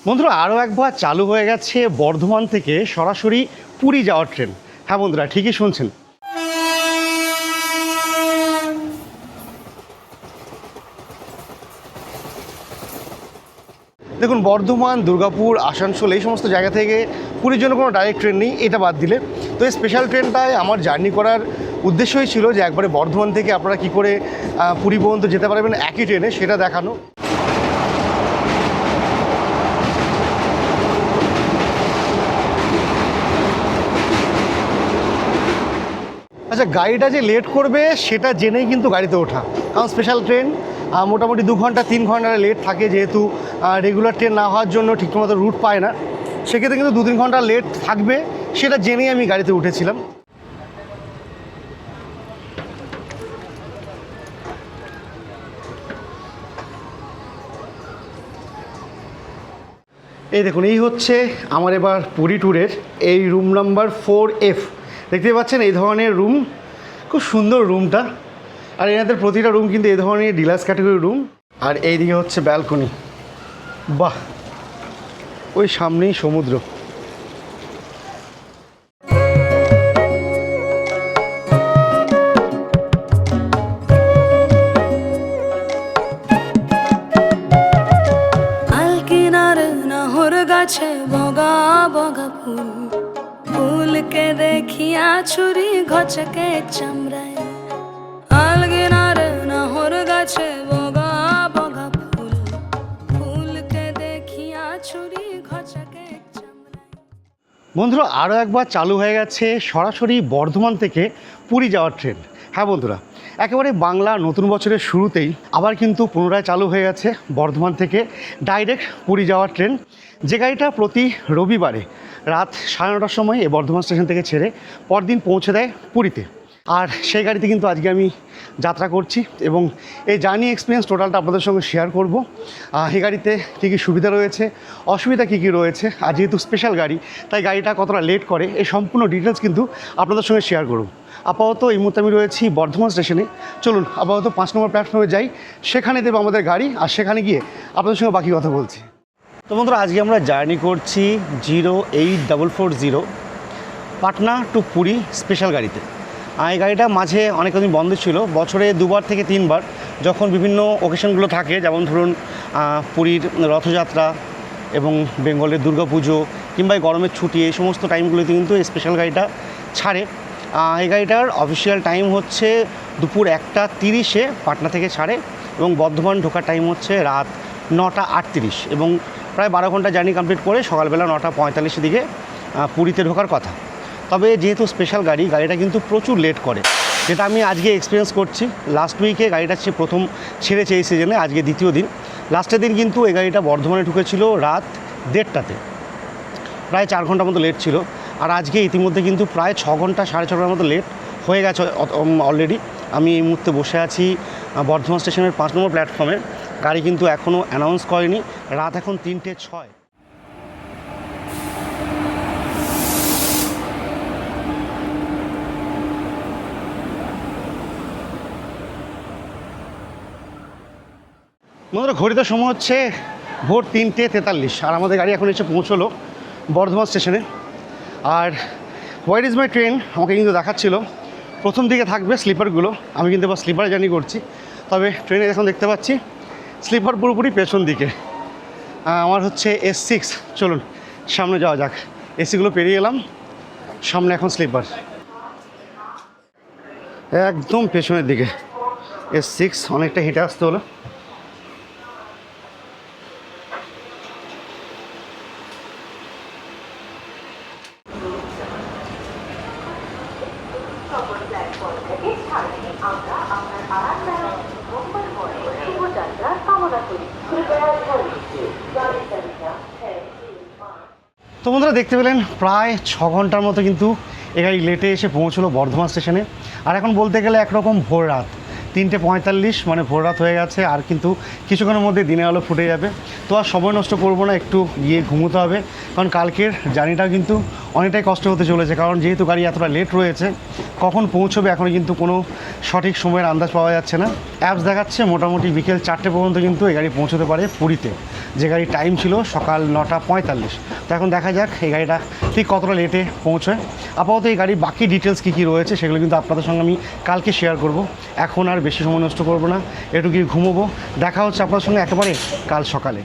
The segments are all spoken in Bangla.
বন্ধুরা আরও একবার চালু হয়ে গেছে বর্ধমান থেকে সরাসরি পুরী যাওয়ার ট্রেন। হ্যাঁ বন্ধুরা, ঠিকই শুনছেন। দেখুন, বর্ধমান, দুর্গাপুর, আসানসোল এই সমস্ত জায়গা থেকে পুরীর জন্য কোনো ডাইরেক্ট ট্রেন নেই, এটা বাদ দিলে। তো এই স্পেশাল ট্রেনটায় আমার জার্নি করার উদ্দেশ্যই ছিল যে একবারে বর্ধমান থেকে আপনারা কী করে পুরী পর্যন্ত যেতে পারবেন একই ট্রেনে, সেটা দেখানো। আচ্ছা, গাড়িটা যে লেট করবে সেটা জেনেই কিন্তু গাড়িতে ওঠা, কারণ স্পেশাল ট্রেন মোটামুটি 2 ঘন্টা 3 ঘন্টা লেট থাকে, যেহেতু রেগুলার ট্রেন না হওয়ার জন্য ঠিকমতো রুট পায় না, সেক্ষেত্রে কিন্তু 2-3 ঘন্টা লেট থাকবে, সেটা জেনেই আমি গাড়িতে উঠেছিলাম। এই দেখুন, এই হচ্ছে আমার এবার পুরী ট্যুরের এই রুম নাম্বার 4F। দেখতে পাচ্ছেন এই ধরনের রুম, খুব সুন্দর রুমটা। আর এনাদের প্রতিটা রুম কিন্তু এই ধরনের ডিলাক্স ক্যাটাগরির রুম। আর এইদিকে হচ্ছে ব্যালকনি। বাহ, ওই সামনেই সমুদ্র। গাছে বগা বগা ফুল ফুলকে দেখিয়া ছুরি ঘচকে চামড়ায়, আলগিনার নাহর গাছে বগা বগা ফুল ফুলকে দেখিয়া ছুরি ঘচকে চামড়ায়। বন্ধুরা আরও একবার চালু হয়ে গেছে সরাসরি বর্ধমান থেকে পুরী যাওয়ার ট্রেন। হ্যাঁ বন্ধুরা, একেবারে বাংলা নতুন বছরের শুরুতেই আবার কিন্তু পুনরায় চালু হয়ে গেছে বর্ধমান থেকে ডাইরেক্ট পুরী যাওয়ার ট্রেন, যে গাড়িটা প্রতি রবিবারে রাত 9:30টার সময় এই বর্ধমান স্টেশন থেকে ছেড়ে পরদিন পৌঁছে দেয় পুরীতে। আর সেই গাড়িতে কিন্তু আজকে আমি যাত্রা করছি এবং এই জার্নি এক্সপিরিয়েন্স টোটালটা আপনাদের সঙ্গে শেয়ার করব। এই গাড়িতে কী কী সুবিধা রয়েছে, অসুবিধা কী কী রয়েছে, আর যেহেতু স্পেশাল গাড়ি তাই গাড়িটা কতটা লেট করে, এই সম্পূর্ণ ডিটেলস কিন্তু আপনাদের সঙ্গে শেয়ার করব। আপাতত এই মুহূর্তে আমি রয়েছি বর্ধমান স্টেশনে। চলুন আপাতত 5 নম্বর প্ল্যাটফর্মে যাই, সেখানে দেবো আমাদের গাড়ি, আর সেখানে গিয়ে আপনাদের সঙ্গে বাকি কথা বলছি। তো বন্ধুরা, আজকে আমরা জার্নি করছি 08440 পাটনা টু পুরী স্পেশাল গাড়িতে। এই গাড়িটা মাঝে অনেকদিন বন্ধ ছিল, বছরে 2বার থেকে 3বার, যখন বিভিন্ন ওকেশনগুলো থাকে, যেমন ধরুন পুরীর রথযাত্রা এবং বেঙ্গলের দুর্গাপুজো কিংবা গরমের ছুটি, এই সমস্ত টাইমগুলোতে কিন্তু এই স্পেশাল গাড়িটা ছাড়ে। এই গাড়িটার অফিসিয়াল টাইম হচ্ছে দুপুর 1:30-এ পাটনা থেকে ছাড়ে এবং বর্ধমান ঢোকার টাইম হচ্ছে রাত 9:38, এবং প্রায় 12 ঘন্টা জার্নি কমপ্লিট করে সকালবেলা 9:45-এর দিকে পুরীতে ঢোকার কথা। তবে যেহেতু স্পেশাল গাড়ি, গাড়িটা কিন্তু প্রচুর লেট করে, যেটা আমি আজকে এক্সপিরিয়েন্স করছি। লাস্ট উইকে গাড়িটা প্রথম ছেড়েছে এই সিজনে, আজকে দ্বিতীয় দিন। লাস্টের দিন কিন্তু এই গাড়িটা বর্ধমানে ঢুকেছিল রাত 1:30টাতে, প্রায় 4 ঘন্টার মতো লেট ছিল। আর আজকে ইতিমধ্যে কিন্তু প্রায় 6 ঘন্টা 6.5 ঘন্টার মতো লেট হয়ে গেছে অলরেডি। আমি এই মুহূর্তে বসে আছি বর্ধমান স্টেশনের 5 নম্বর প্ল্যাটফর্মে। গাড়ি কিন্তু এখনও অ্যানাউন্স করেনি, রাত এখন 3:06। বন্ধুরা, ঘড়িতে সময় হচ্ছে ভোর 3:43, আর আমাদের গাড়ি এখন এসে পৌঁছলো বর্ধমান স্টেশনে। আর হোয়াট ইজ মাই ট্রেন আমাকে কিন্তু দেখাচ্ছিল প্রথম দিকে থাকবে স্লিপারগুলো, আমি কিন্তু এবার স্লিপারে জার্নি করছি। তবে ট্রেনে এখন দেখতে পাচ্ছি স্লিপার পুরোপুরি পেছন দিকে। আমার হচ্ছে S6। চলুন সামনে যাওয়া যাক। এসিগুলো পেরিয়ে এলাম, সামনে এখন স্লিপার, একদম পেছনের দিকে S6। অনেকটা হেঁটে আসতে হলো। তো বন্ধুরা, দেখতে পেলেন প্রায় 6 ঘন্টার মতো কিন্তু এই গাড়ি লেটে এসে পৌঁছলো বর্ধমান স্টেশনে। আর এখন বলতে গেলে একরকম ভোর রাত, 3:45, মানে ভোর রাত হয়ে গেছে। আর কিন্তু কিছুক্ষণের মধ্যে দিনের আলো ফুটে যাবে। তো আর সময় নষ্ট করবো না, একটু গিয়ে ঘুমোতে হবে, কারণ কালকের জার্নিটা কিন্তু অনেকটাই কষ্ট হতে চলেছে, কারণ যেহেতু গাড়ি এতটা লেট রয়েছে, কখন পৌঁছবে এখনও কিন্তু কোনো সঠিক সময়ের আন্দাজ পাওয়া যাচ্ছে না। অ্যাপস দেখাচ্ছে মোটামুটি বিকেল 4টে পর্যন্ত কিন্তু এই গাড়ি পৌঁছতে পারে পুরীতে, যে গাড়ির টাইম ছিল সকাল 9:45। তো এখন দেখা যাক এই গাড়িটা ঠিক কতটা লেটে পৌঁছয়। আপাতত এই গাড়ির বাকি ডিটেলস কী কী রয়েছে সেগুলো কিন্তু আপনাদের সঙ্গে আমি কালকে শেয়ার করব। এখন আর বেশি সময় নষ্ট করব না, একটু গিয়ে ঘুমোবো। দেখা হচ্ছে আপনার সঙ্গে একেবারে কাল সকালে।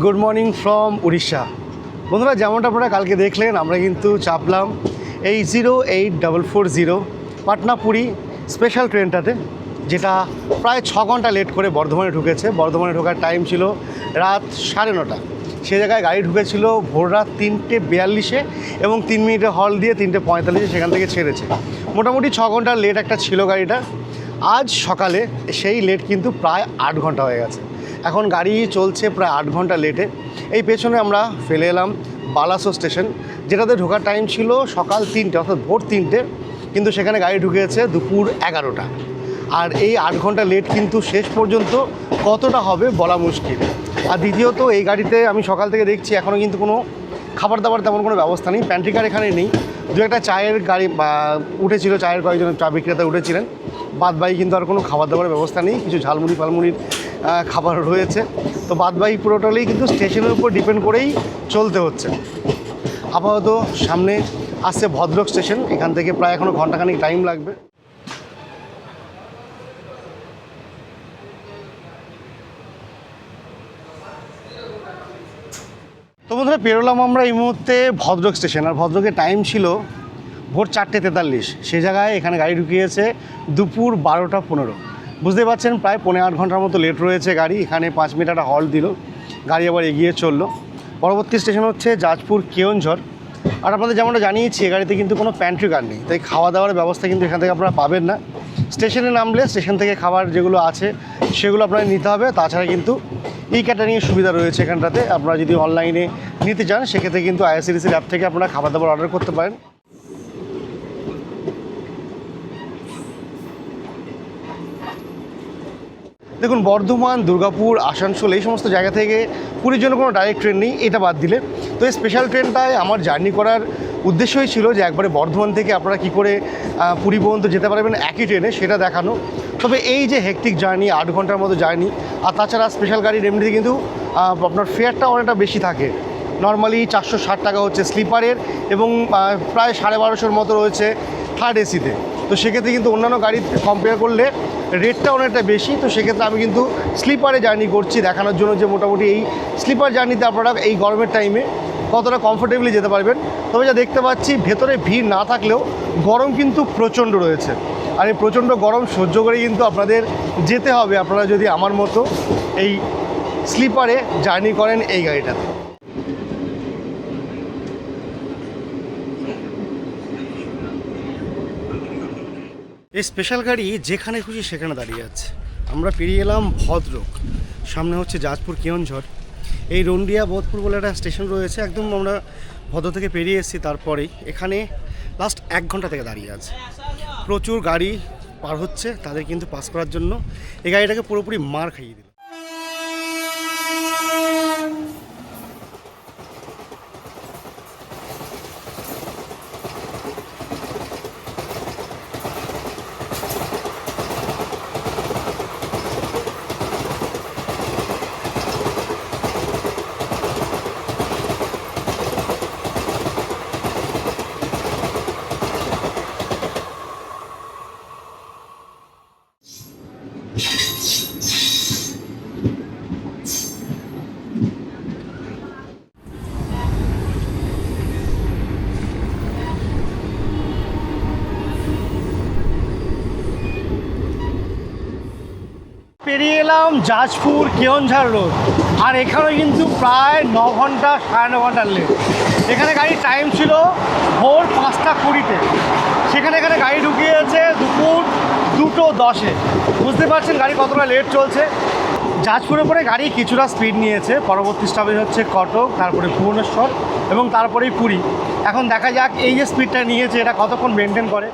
Good morning from Orissa. বন্ধুরা, যেমনটা আপনারা কালকে দেখলেন, আমরা কিন্তু চাপলাম এই 08440 পাটনা পুরী স্পেশাল ট্রেনটাতে, যেটা প্রায় 6 ঘন্টা লেট করে বর্ধমানে ঢুকেছে। বর্ধমানে ঢোকার টাইম ছিল রাত 9:30। সে জায়গায় গাড়ি ঢুকেছিল ভোর রাত 3:42 এবং 3 মিনিটে হল দিয়ে 3:45 সেখান থেকে ছেড়েছে। মোটামুটি 6 ঘন্টার লেট একটা ছিল গাড়িটা। আজ সকালে সেই লেট কিন্তু প্রায় 8 ঘন্টা হয়ে গেছে। এখন গাড়ি চলছে প্রায় 8 ঘন্টা লেটে। এই পেছনে আমরা ফেলে এলাম বালাসো স্টেশন, যেটাতে ঢোকার টাইম ছিল সকাল 3টে অর্থাৎ ভোর 3টে, কিন্তু সেখানে গাড়ি ঢুকেছে দুপুর 11টা। আর এই 8 ঘন্টা লেট কিন্তু শেষ পর্যন্ত কতটা হবে বলা মুশকিল। আর দ্বিতীয়ত, এই গাড়িতে আমি সকাল থেকে দেখছি এখনও কিন্তু কোনো খাবার দাবার তেমন কোনো ব্যবস্থা নেই। প্যান্ট্রিকার এখানে নেই। দু একটা চায়ের গাড়ি উঠেছিল, চায়ের কয়েকজন চা বিক্রেতা উঠেছিলেন, বাদবাকি কিন্তু আর কোনো খাবার দাবারের ব্যবস্থা নেই। কিছু ঝালমুড়ি ফালমুড়ির খাবার রয়েছে। তো বাদবাকি পুরোটাই কিন্তু স্টেশনের উপর ডিপেন্ড করেই চলতে হচ্ছে। আপাতত সামনে আসছে ভদ্রক স্টেশন, এখান থেকে প্রায় এখনও ঘন্টাখানিক টাইম লাগবে। তো বন্ধুরা, পেরোলাম আমরা এই মুহূর্তে ভদ্রক স্টেশন। আর ভদ্রকের টাইম ছিল ভোর 4:43। সে জায়গায় এখানে গাড়ি ঢুকিয়েছে দুপুর 12:15। বুঝতে পারছেন, প্রায় 8.5 ঘন্টার মতো লেট রয়েছে গাড়ি। এখানে 5 মিনিট একটা হল্ট দিল, গাড়ি আবার এগিয়ে চললো। পরবর্তী স্টেশন হচ্ছে জাজপুর কেওনঝড়। আর আপনাদের যেমনটা জানিয়েছি, এই গাড়িতে কিন্তু কোনো প্যান্ট্রি কার নেই, তাই খাওয়া দাওয়ার ব্যবস্থা কিন্তু এখান থেকে আপনারা পাবেন না। স্টেশনে নামলে স্টেশন থেকে খাবার যেগুলো আছে সেগুলো আপনারা নিতে হবে। তাছাড়া কিন্তু এই ক্যাটারিংয়ের সুবিধা রয়েছে এখানটাতে। আপনারা যদি অনলাইনে নিতে চান সেক্ষেত্রে কিন্তু আইআরসিটিসির অ্যাপ থেকে আপনারা খাবার দাবার অর্ডার করতে পারেন। দেখুন, বর্ধমান, দুর্গাপুর, আসানসোল এই সমস্ত জায়গা থেকে পুরীর জন্য কোনো ডাইরেক্ট ট্রেন নেই, এটা বাদ দিলে। তো এই স্পেশাল ট্রেনটায় আমার জার্নি করার উদ্দেশ্যই ছিল যে একবারে বর্ধমান থেকে আপনারা কী করে পুরী পর্যন্ত যেতে পারবেন একই ট্রেনে, সেটা দেখানো। তবে এই যে হেক্টিক জার্নি, 8 ঘন্টার মতো জার্নি, আর তাছাড়া স্পেশাল গাড়ির এমনিতে কিন্তু আপনার ফেয়ারটা অনেকটা বেশি থাকে। নর্মালি 460 টাকা হচ্ছে স্লিপারের, এবং প্রায় 1250 মতো রয়েছে থার্ড এসিতে। তো সেক্ষেত্রে কিন্তু অন্যান্য গাড়ি কম্পেয়ার করলে রেটটা অনেকটা বেশি। তো সেক্ষেত্রে আমি কিন্তু স্লিপারে জার্নি করছি, দেখানোর জন্য যে মোটামুটি এই স্লিপার জার্নিতে আপনারা এই গরমের টাইমে কতটা কমফোর্টেবলি যেতে পারবেন। তবে যা দেখতে পাচ্ছি, ভেতরে ভিড় না থাকলেও গরম কিন্তু প্রচণ্ড রয়েছে। আর এই প্রচণ্ড গরম সহ্য করে কিন্তু আপনাদের যেতে হবে, আপনারা যদি আমার মতো এই স্লিপারে জার্নি করেন এই গাড়িটাতে। এই স্পেশাল গাড়ি যেখানে খুশি সেখানে দাঁড়িয়ে আছে। আমরা পেরিয়ে এলাম ভদ্রক, সামনে হচ্ছে জাজপুর কেওনঝড়। এই রন্ডিয়া বোধপুর বলে একটা স্টেশন রয়েছে, একদম আমরা ভদ্র থেকে পেরিয়ে এসেছি। তারপরেই এখানে লাস্ট 1 ঘন্টা থেকে দাঁড়িয়ে আছে। প্রচুর গাড়ি পার হচ্ছে, তাদের কিন্তু পাস করার জন্য এই গাড়িটাকে পুরোপুরি মার খাইয়ে দিল। পেরিয়ে এলাম জাজপুর কেওনঝড় রোড। আর এখানে কিন্তু প্রায় 9 ঘন্টা 9.5 ঘন্টার লেট। এখানে গাড়ির টাইম ছিল ভোর 5:20-তে, সেখানে এখানে গাড়ি ঢুকিয়েছে দুপুর 2:10-এ। বুঝতে পারছেন গাড়ি কতটা লেট চলছে। জাজপুরের পরে গাড়ি কিছুটা স্পিড নিয়েছে, পরবর্তী স্টপেজ হচ্ছে কটক, তারপরে ভুবনেশ্বর এবং তারপরেই পুরী। এখন দেখা যাক এই যে স্পিডটা নিয়েছে এটা কতক্ষণ মেনটেন করে।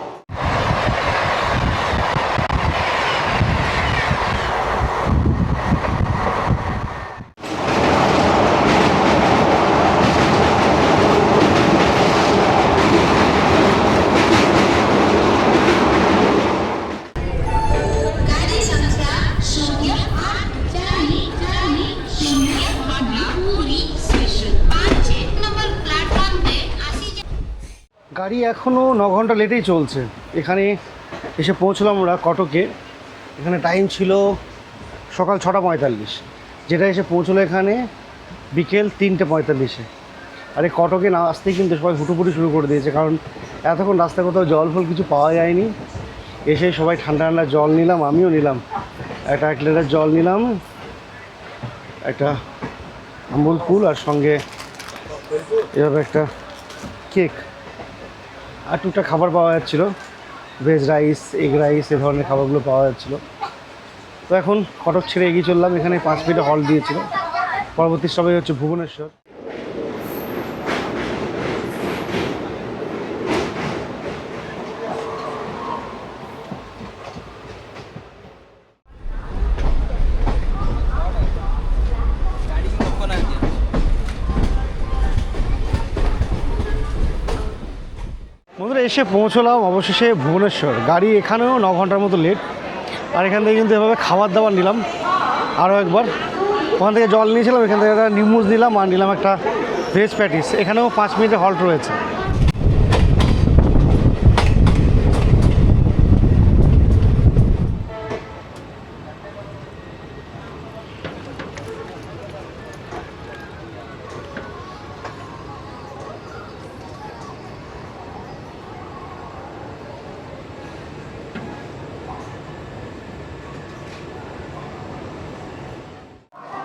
गाड़ी संख्या 0842 पूरी स्टेशन 5 नंबर प्लेटफॉर्म पे आसी গাড়ি এখনও 9 ঘন্টা লেটেই চলছে। এখানে এসে পৌঁছলাম আমরা কটকে। এখানে টাইম ছিল সকাল 6:45, যেটা এসে পৌঁছলো এখানে বিকেল 3:45-এ। আর এই কটকে না আসতেই কিন্তু সবাই হুটোপুটি শুরু করে দিয়েছে, কারণ এতক্ষণ রাস্তায় কোথাও জল ফল কিছু পাওয়া যায়নি। এসে সবাই ঠান্ডা ঠান্ডা জল নিলাম, আমিও নিলাম একটা 1 লিটার জল নিলাম, একটা আমুল কুল আর সঙ্গে এভাবে একটা কেক আর টুকটাক খাবার পাওয়া যাচ্ছিলো, ভেজ রাইস, এগ রাইস, এ ধরনের খাবারগুলো পাওয়া যাচ্ছিলো। তো এখন কটক ছেড়ে এগিয়ে চললাম। এখানে 5 মিনিটে হল্ট দিয়েছিল। পরবর্তী স্টপেজ হচ্ছে ভুবনেশ্বর। বন্ধুরা এসে পৌঁছলাম অবশেষে ভুবনেশ্বর। গাড়ি এখানেও 9 ঘন্টার মতো লেট। আর এখান থেকে কিন্তু এভাবে খাবার দাবার নিলাম আরও একবার। ওখান থেকে জল নিয়েছিলাম, এখান থেকে একটা নিমুজ নিলাম আর নিলাম একটা ভেজ প্যাটিস। এখানেও 5 মিনিটে হল্ট রয়েছে।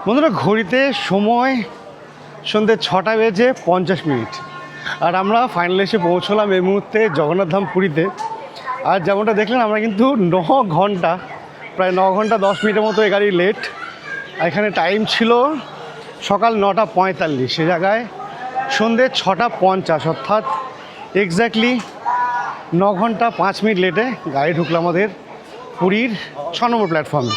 বন্ধুরা ঘড়িতে সময় সন্ধ্যে 6:50। আর আমরা ফাইনালি এসে পৌঁছলাম এই মুহূর্তে জগন্নাথ ধাম পুরীতে। আর যেমনটা দেখলেন আমরা কিন্তু 9 ঘন্টা, প্রায় 9 ঘন্টা 10 মিনিটের মতো এই গাড়ি লেট। আর এখানে টাইম ছিল সকাল 9:45, সে জায়গায় সন্ধ্যে 6:50, অর্থাৎ এক্স্যাক্টলি 9 ঘন্টা 5 মিনিট লেটে গাড়ি ঢুকলো আমাদের পুরীর 6 নম্বর প্ল্যাটফর্মে।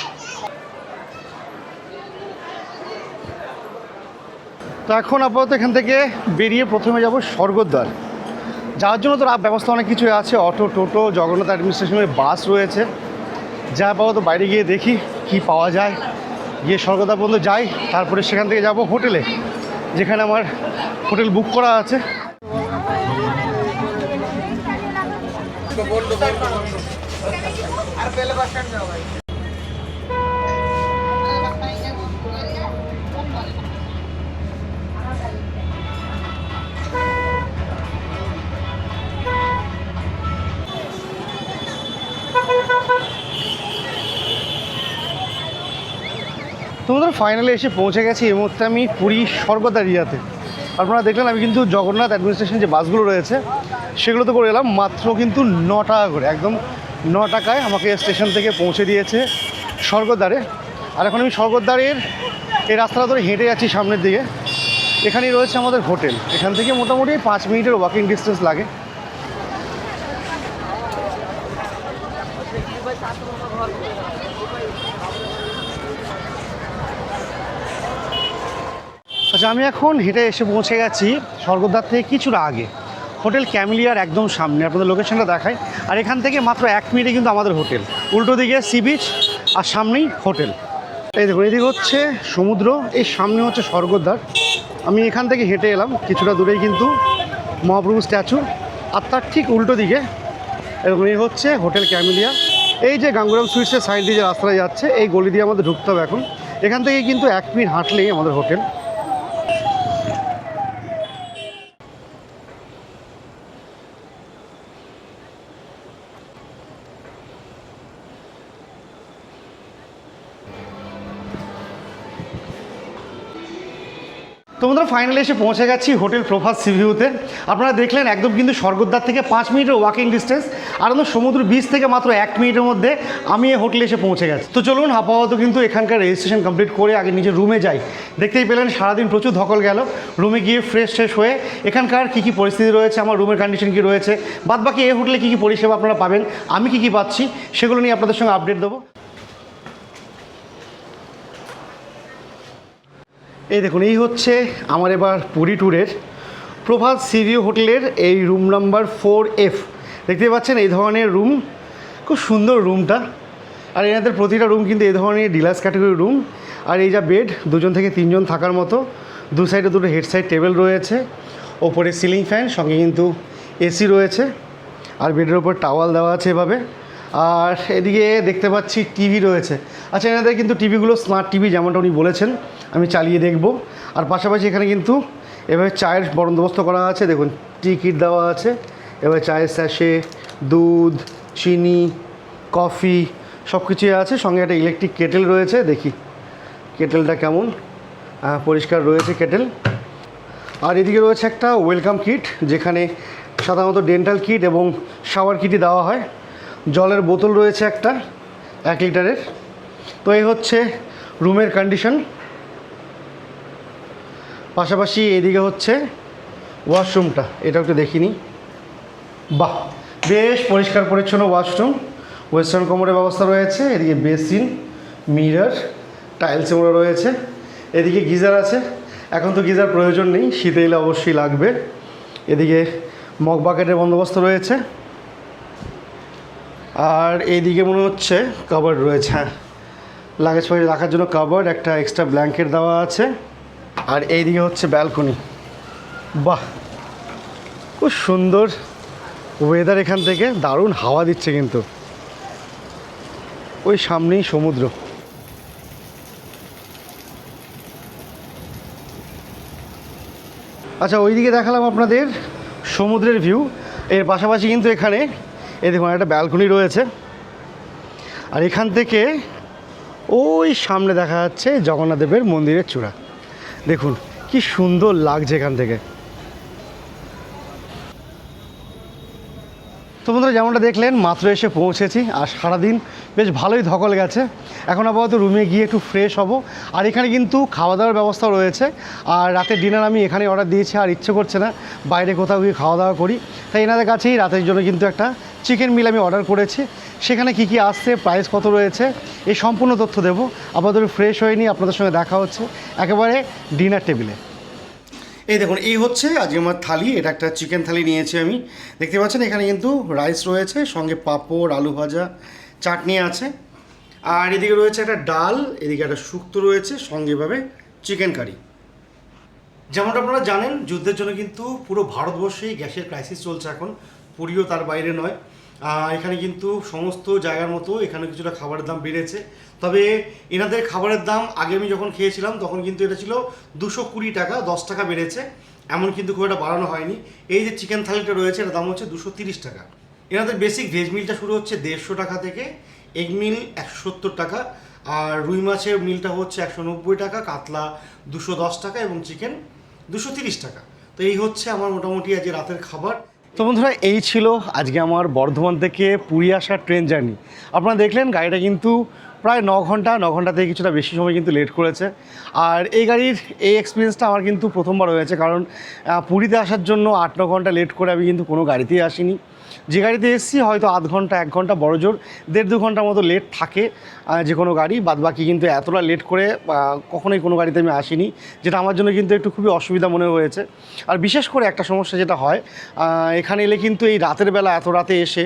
তো এখন আপাতত এখান থেকে বেরিয়ে প্রথমে যাব স্বর্গদ্বার। যাওয়ার জন্য তো ব্যবস্থা অনেক কিছুই আছে, অটো, টোটো, জগন্নাথ অ্যাডমিনিস্ট্রেশনের বাস রয়েছে। যা আপাতত বাইরে গিয়ে দেখি কি পাওয়া যায়, গিয়ে স্বর্গদ্বার পর্যন্ত যাই, তারপরে সেখান থেকে যাব হোটেলে, যেখানে আমার হোটেল বুক করা আছে। তোমাদের ফাইনালি এসে পৌঁছে গেছি। এই মুহূর্তে আমি পুরী স্বর্গদ্বার এরিয়াতে। আপনারা দেখলেন আমি কিন্তু জগন্নাথ অ্যাডমিনিস্ট্রেশন যে বাসগুলো রয়েছে সেগুলোতে করে এলাম মাত্র কিন্তু 9 টাকা করে, একদম 9 টাকায় আমাকে স্টেশন থেকে পৌঁছে দিয়েছে স্বর্গদ্বারে। আর এখন আমি স্বর্গদ্বারের এই রাস্তাটা ধরে হেঁটে যাচ্ছি সামনের দিকে। এখানেই রয়েছে আমাদের হোটেল। এখান থেকে মোটামুটি 5 মিনিটের ওয়াকিং ডিস্টেন্স লাগে। আচ্ছা, আমি এখন হেঁটে এসে পৌঁছে গেছি স্বর্গদ্বার থেকে কিছুটা আগে, হোটেল ক্যামেলিয়ার একদম সামনে। আপনাদের লোকেশনটা দেখায়। আর এখান থেকে মাত্র 1 মিনিটে কিন্তু আমাদের হোটেল। উল্টো দিকে সি বিচ আর সামনেই হোটেল। এই দেখুন, এদিকে হচ্ছে সমুদ্র, এই সামনে হচ্ছে স্বর্গদ্বার। আমি এখান থেকে হেঁটে এলাম, কিছুটা দূরেই কিন্তু মহাপ্রভু স্ট্যাচু। আর তার ঠিক উল্টো দিকে এরকম এই হচ্ছে হোটেল ক্যামেলিয়া। এই যে গাঙ্গুরাম সুইটসের সাইড দিয়ে যে রাস্তাটা যাচ্ছে, এই গলি দিয়ে আমাদের ঢুকতে হবে এখন। এখান থেকে কিন্তু 1 মিনিট হাঁটলেই আমাদের হোটেল। তো বন্ধুরা ফাইনালি এসে পৌঁছে গেছি হোটেল প্রভাস সি ভিউতে। আপনারা দেখলেন একদম কিন্তু স্বর্গদ্বার থেকে 5 মিনিটের ওয়াকিং ডিস্টেন্স, আর একদম সমুদ্র বিচ থেকে মাত্র 1 মিনিটের মধ্যে আমি এই হোটেলে এসে পৌঁছে গেছি। তো চলুন আপাতত কিন্তু এখানকার রেজিস্ট্রেশন কমপ্লিট করে আগে নিজের রুমে যাই। দেখতেই পেলেন সারাদিন প্রচুর ধকল গেল, রুমে গিয়ে ফ্রেশ হয়ে এখানকার কী কী পরিস্থিতি রয়েছে, আমার রুমের কন্ডিশন কী রয়েছে, বাদবাকি এই হোটেলে কী কী পরিষেবা আপনারা পাবেন, আমি কী কী পাচ্ছি, সেগুলো নিয়ে আপনাদের সঙ্গে আপডেট দেবো। এই দেখুন, এই হচ্ছে আমার এবার পুরী ট্যুরের প্রভাস সি ভিউ হোটেলের এই রুম নাম্বার 4F। দেখতে পাচ্ছেন এই ধরনের রুম, খুব সুন্দর রুমটা। আর এনাদের প্রতিটা রুম কিন্তু এই ধরনের ডিলাক্স ক্যাটাগরির রুম। আর এই যা বেড, 2 জন থেকে 3 জন থাকার মতো, 2 সাইডে 2টো হেড সাইড টেবিল রয়েছে, ওপরে সিলিং ফ্যান, সঙ্গে কিন্তু এসি রয়েছে, আর বেডের ওপর টাওয়াল দেওয়া আছে এভাবে। আর এদিকে দেখতে পাচ্ছি টিভি রয়েছে। আচ্ছা, এনাদের কিন্তু টিভিগুলো স্মার্ট টিভি, যেমনটা উনি বলেছেন, আমি চালিয়ে দেখব। আর পাশাপাশি এখানে কিন্তু এভাবে চায়ের বন্দোবস্ত করা আছে, দেখুন টি কিট দেওয়া আছে, এবার চায়ের স্যাশে, দুধ, চিনি, কফি সব কিছুই আছে, সঙ্গে একটা ইলেকট্রিক কেটেল রয়েছে। দেখি কেটেলটা কেমন, পরিষ্কার রয়েছে কেটেল। আর এদিকে রয়েছে একটা ওয়েলকাম কিট, যেখানে সাধারণত ডেন্টাল কিট এবং শাওয়ার কিটই দেওয়া হয়। জলের বোতল রয়েছে একটা 1 লিটারের। তো এই হচ্ছে রুমের কন্ডিশন। পাশাপাশি এদিকে হচ্ছে ওয়াশরুমটা, এটা একটু দেখিনি। বাহ, বেশ পরিষ্কার পরিচ্ছন্ন ওয়াশরুম, ওয়েস্টার্ন কমোডের ব্যবস্থা রয়েছে। এদিকে বেসিন, মিরর, টাইলস এগুলো রয়েছে। এদিকে গিজার আছে, এখন তো গিজার প্রয়োজন নেই, শীতে এলে অবশ্যই লাগবে। এদিকে মগ বাকেটের বন্দোবস্ত রয়েছে। আর এইদিকে মনে হচ্ছে কাবার্ড রয়েছে, হ্যাঁ, লাগেজ ফাগেজ রাখার জন্য কাবার্ড, একটা এক্সট্রা ব্ল্যাঙ্কেট দেওয়া আছে। আর এইদিকে হচ্ছে ব্যালকনি। বাহ, খুব সুন্দর ওয়েদার, এখান থেকে দারুণ হাওয়া দিচ্ছে কিন্তু। ওই সামনেই সমুদ্র। আচ্ছা, ওইদিকে দেখালাম আপনাদের সমুদ্রের ভিউ। এর পাশাপাশি কিন্তু এখানে এই দেখুন একটা ব্যালকনি রয়েছে। আর এখান থেকে ওই সামনে দেখা যাচ্ছে জগন্নাথ দেবের মন্দিরের চূড়া। দেখুন কি সুন্দর লাগছে এখান থেকে। তো বন্ধুরা, যেমনটা দেখলেন মাত্র এসে পৌঁছেছি, আর সারাদিন বেশ ভালোই ধকল গেছে। এখন আপাতত রুমে গিয়ে একটু ফ্রেশ হব। আর এখানে কিন্তু খাওয়া দাওয়ার ব্যবস্থাও রয়েছে। আর রাতের ডিনার আমি এখানে অর্ডার দিয়েছি, আর ইচ্ছে করছে না বাইরে কোথাও গিয়ে খাওয়া দাওয়া করি, তাই এনাদের কাছেই রাতের জন্য কিন্তু একটা চিকেন মিল আমি অর্ডার করেছি। সেখানে কি কি আসছে, প্রাইস কত রয়েছে, এই সম্পূর্ণ তথ্য দেবো। আপাতত ফ্রেশ হয়ে নিয়ে আপনাদের সঙ্গে দেখা হচ্ছে একেবারে ডিনার টেবিলে। এই দেখুন, এই হচ্ছে আজকে আমার থালি। এটা একটা চিকেন থালি নিয়েছি আমি। দেখতে পাচ্ছেন এখানে কিন্তু রাইস রয়েছে, সঙ্গে পাঁপড়, আলু ভাজা, চাটনি আছে। আর এদিকে রয়েছে একটা ডাল, এদিকে একটা শুক্তো রয়েছে, সঙ্গে এভাবে চিকেন কারি। যেমনটা আপনারা জানেন, যুদ্ধের জন্য কিন্তু পুরো ভারতবর্ষেই গ্যাসের ক্রাইসিস চলছে এখন, পুরীও তার বাইরে নয়। এখানে কিন্তু সমস্ত জায়গার মতো এখানে কিছুটা খাবারের দাম বেড়েছে। তবে এনাদের খাবারের দাম আগে আমি যখন খেয়েছিলাম তখন কিন্তু এটা ছিল 220 টাকা, 10 টাকা বেড়েছে, এমন কিন্তু খুব একটা বাড়ানো হয়নি। এই যে চিকেন থালিটা রয়েছে এটার দাম হচ্ছে 230 টাকা। এনাদের বেসিক ভেজ মিলটা শুরু হচ্ছে 150 টাকা থেকে, এগ মিল 170 টাকা, আর রুই মাছের মিলটা হচ্ছে 190 টাকা, কাতলা 210 টাকা এবং চিকেন 230 টাকা। তো এই হচ্ছে আমার মোটামুটি আজকে রাতের খাবার। তো বন্ধুরা, এই ছিল আজকে আমার বর্ধমান থেকে পুরী আসার ট্রেন জার্নি। আপনারা দেখলেন গাড়িটা কিন্তু প্রায় 9 ঘন্টা থেকে কিছুটা বেশি সময় কিন্তু লেট করেছে। আর এই গাড়ির এই এক্সপিরিয়েন্সটা আমার কিন্তু প্রথমবার হয়েছে, কারণ পুরীতে আসার জন্য 8-9 ঘন্টা লেট করে আমি কিন্তু কোনো গাড়িতেই আসিনি। যে গাড়িতে এসেছি হয়তো আধ ঘন্টা 1 ঘন্টা, বড় জোর 1.5-2 ঘন্টার মতো লেট থাকে যে কোনো গাড়ি, বাদবাকি কিন্তু এতটা লেট করে কখনোই কোনো গাড়িতে আমি আসিনি, যেটা আমার জন্য কিন্তু একটু খুবই অসুবিধা মনে হয়েছে। আর বিশেষ করে একটা সমস্যা যেটা হয়, এখানে এলে কিন্তু এই রাতের বেলা এত রাতে এসে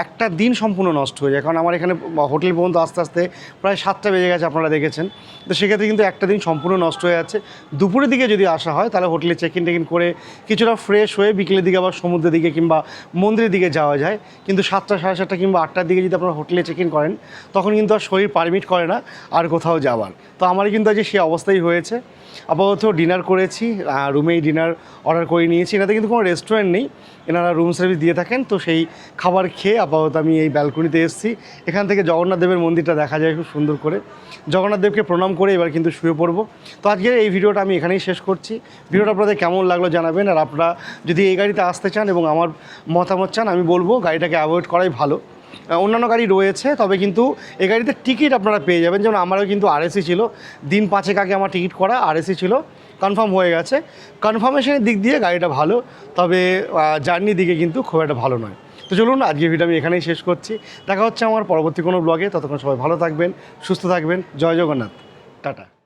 একটা দিন সম্পূর্ণ নষ্ট হয়ে যায়, কারণ আমার এখানে হোটেল পর্যন্ত আস্তে আস্তে প্রায় 7টা বেজে গেছে, আপনারা দেখেছেন। তো সেক্ষেত্রে কিন্তু একটা দিন সম্পূর্ণ নষ্ট হয়ে যাচ্ছে। দুপুরের দিকে যদি আসা হয় তাহলে হোটেলে চেক ইন করে কিছুটা ফ্রেশ হয়ে বিকেলের দিকে আবার সমুদ্রের দিকে কিংবা মন্দিরের দিকে যাওয়া যায়। কিন্তু 7টা, 7:30 কিংবা 8টার দিকে যদি আপনারা হোটেলে চেক ইন করেন তখন কিন্তু আর শরীর পারমিট করে না আর কোথাও যাওয়ার। তো আমার কিন্তু আজ সেই অবস্থাই হয়েছে। আপাতত ডিনার করেছি, রুমেই ডিনার অর্ডার করে নিয়েছি। এনাতে কিন্তু কোনো রেস্টুরেন্ট নেই, এনারা রুম সার্ভিস দিয়ে থাকেন। তো সেই খাবার খেয়ে আপাতত আমি এই ব্যালকনিতে এসেছি। এখান থেকে জগন্নাথ দেবের মন্দিরটা দেখা যায় খুব সুন্দর করে। জগন্নাথ দেবকে প্রণাম করে এবার কিন্তু শুয়ে পড়বো। তো আজকের এই ভিডিওটা আমি এখানেই শেষ করছি। ভিডিওটা আপনাদের কেমন লাগলো জানাবেন। আর আপনারা যদি এই গাড়িতে আসতে চান এবং আমার মতামত চান, আমি বলবো গাড়িটাকে অ্যাভয়েড করাই ভালো। অন্যান্য গাড়ি রয়েছে, তবে কিন্তু এই গাড়িতে টিকিট আপনারা পেয়ে যাবেন। যেমন আমারও কিন্তু আরএসি ছিল, দিন 5 আগে আমার টিকিট করা আরএসি ছিল, কনফার্ম হয়ে গেছে। কনফার্মেশনের দিক দিয়ে গাড়িটা ভালো, তবে জার্নির দিকে কিন্তু খুব একটা ভালো নয়। তো চলুন আজকে ভিডিও আমি এখানেই শেষ করছি। দেখা হচ্ছে আমার পরবর্তী কোনো ব্লগে। ততক্ষণ সবাই ভালো থাকবেন, সুস্থ থাকবেন। জয় জগন্নাথ, টাটা।